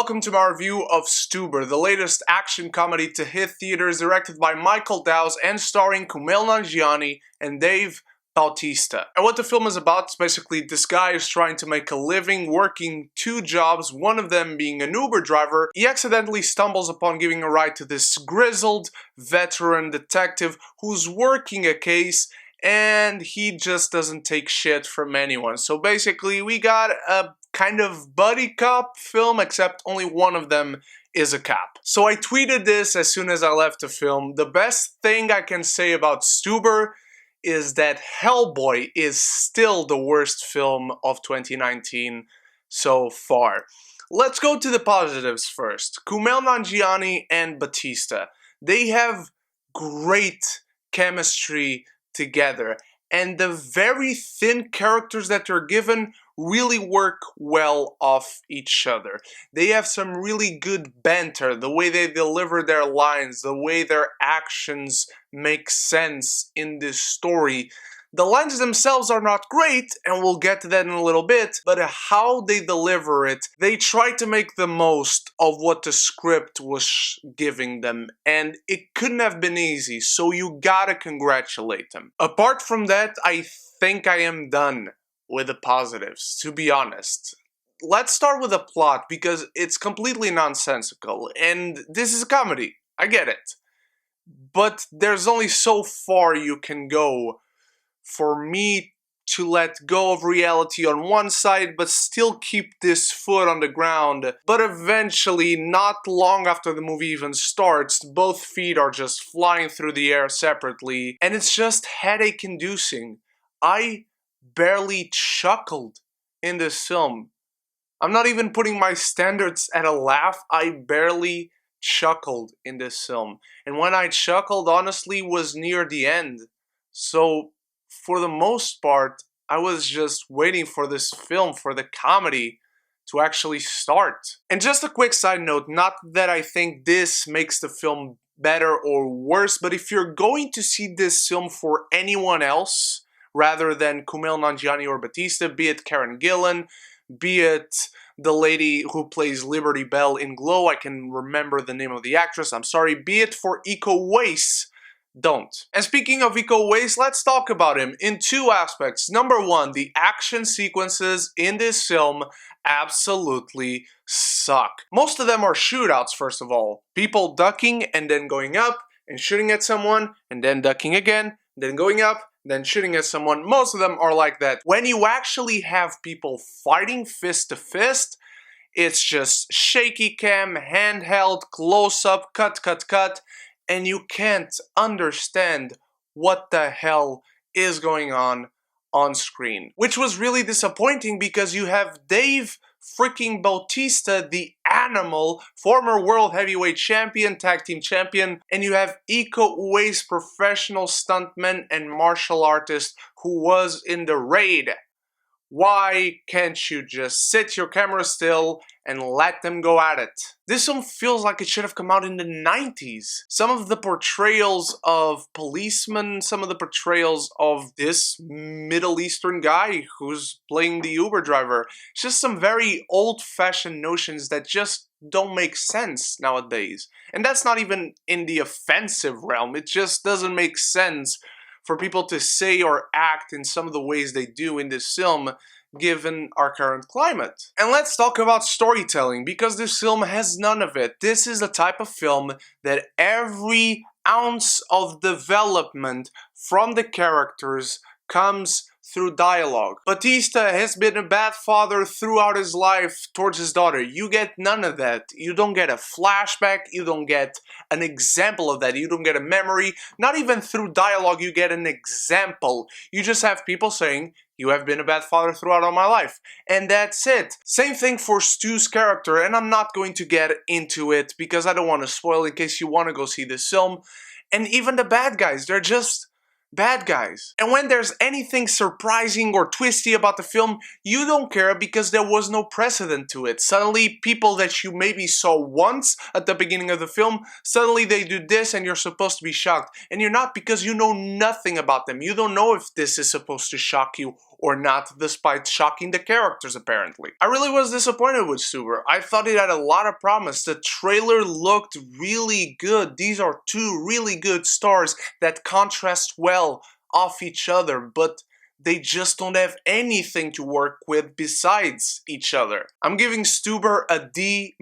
welcome to my review of Stuber, the latest action comedy to hit theaters, directed by Michael Dowse and starring Kumail Nanjiani and Dave Bautista. And what the film is about is basically this guy is trying to make a living working two jobs, one of them being an Uber driver. He accidentally stumbles upon giving a ride to this grizzled veteran detective who's working a case, and he just doesn't take shit from anyone. So basically we got a kind of buddy cop film, except only one of them is a cop. So I tweeted this as soon as I left the film. The best thing I can say about Stuber is that Hellboy is still the worst film of 2019 so far. Let's go to the positives first. Kumail Nanjiani and Bautista. They have great chemistry together, and the very thin characters that they're given really work well off each other. They have some really good banter, the way they deliver their lines, the way their actions make sense in this story. The lines themselves are not great, and we'll get to that in a little bit, but how they deliver it, they try to make the most of what the script was giving them, and it couldn't have been easy, so you gotta congratulate them. Apart from that, I think I am done with the positives, to be honest. Let's start with the plot, because it's completely nonsensical, and this is a comedy, I get it. But there's only so far you can go for me to let go of reality on one side, but still keep this foot on the ground. But eventually, not long after the movie even starts, both feet are just flying through the air separately, and it's just headache-inducing. I barely chuckled in this film. I'm not even putting my standards at a laugh. I barely chuckled in this film. And when I chuckled, honestly, was near the end. So for the most part, I was just waiting for this film, for the comedy to actually start. And just a quick side note, not that I think this makes the film better or worse, but if you're going to see this film for anyone else rather than Kumail Nanjiani or Bautista, be it Karen Gillan, be it the lady who plays Liberty Bell in Glow, I can remember the name of the actress, I'm sorry, be it for Iko Uwais, don't. And speaking of Iko Uwais, let's talk about him in two aspects. Number one, the action sequences in this film absolutely suck. Most of them are shootouts, first of all. People ducking and then going up and shooting at someone, and then ducking again, then going up, then shooting at someone. Most of them are like that. When you actually have people fighting fist to fist, it's just shaky cam, handheld, close-up, cut, and you can't understand what the hell is going on screen. Which was really disappointing because you have Dave freaking Bautista, the Animal, former world heavyweight champion, tag team champion, and you have Iko Uwais, professional stuntman and martial artist who was in the Raid. Why can't you just sit your camera still and let them go at it? This film feels like it should have come out in the 90s. Some of the portrayals of policemen, some of the portrayals of this Middle Eastern guy who's playing the Uber driver. It's just some very old-fashioned notions that just don't make sense nowadays. And that's not even in the offensive realm. It just doesn't make sense for people to say or act in some of the ways they do in this film, given our current climate. And let's talk about storytelling, because this film has none of it. This is the type of film that every ounce of development from the characters comes through dialogue. Bautista has been a bad father throughout his life towards his daughter. You get none of that. You don't get a flashback, you don't get an example of that, you don't get a memory. Not even through dialogue you get an example. You just have people saying, "You have been a bad father throughout all my life." And that's it. Same thing for Stu's character, and I'm not going to get into it because I don't want to spoil in case you want to go see this film. And even the bad guys, they're just bad guys. And when there's anything surprising or twisty about the film, you don't care because there was no precedent to it. Suddenly, people that you maybe saw once at the beginning of the film, suddenly they do this and you're supposed to be shocked. And you're not, because you know nothing about them. You don't know if this is supposed to shock you or not, despite shocking the characters apparently. I really was disappointed with Stuber. I thought it had a lot of promise. The trailer looked really good. These are two really good stars that contrast well off each other, but they just don't have anything to work with besides each other. I'm giving Stuber a D-.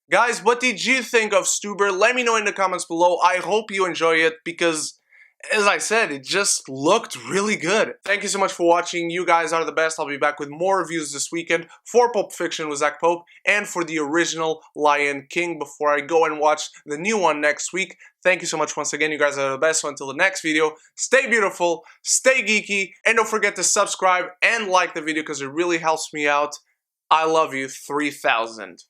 Guys, what did you think of Stuber? Let me know in the comments below. I hope you enjoy it because, as I said, it just looked really good. Thank you so much for watching. You guys are the best. I'll be back with more reviews this weekend for Pulp Fiction with Zach Pope and for the original Lion King before I go and watch the new one next week. Thank you so much once again. You guys are the best. So until the next video, stay beautiful, stay geeky, and don't forget to subscribe and like the video because it really helps me out. I love you 3000.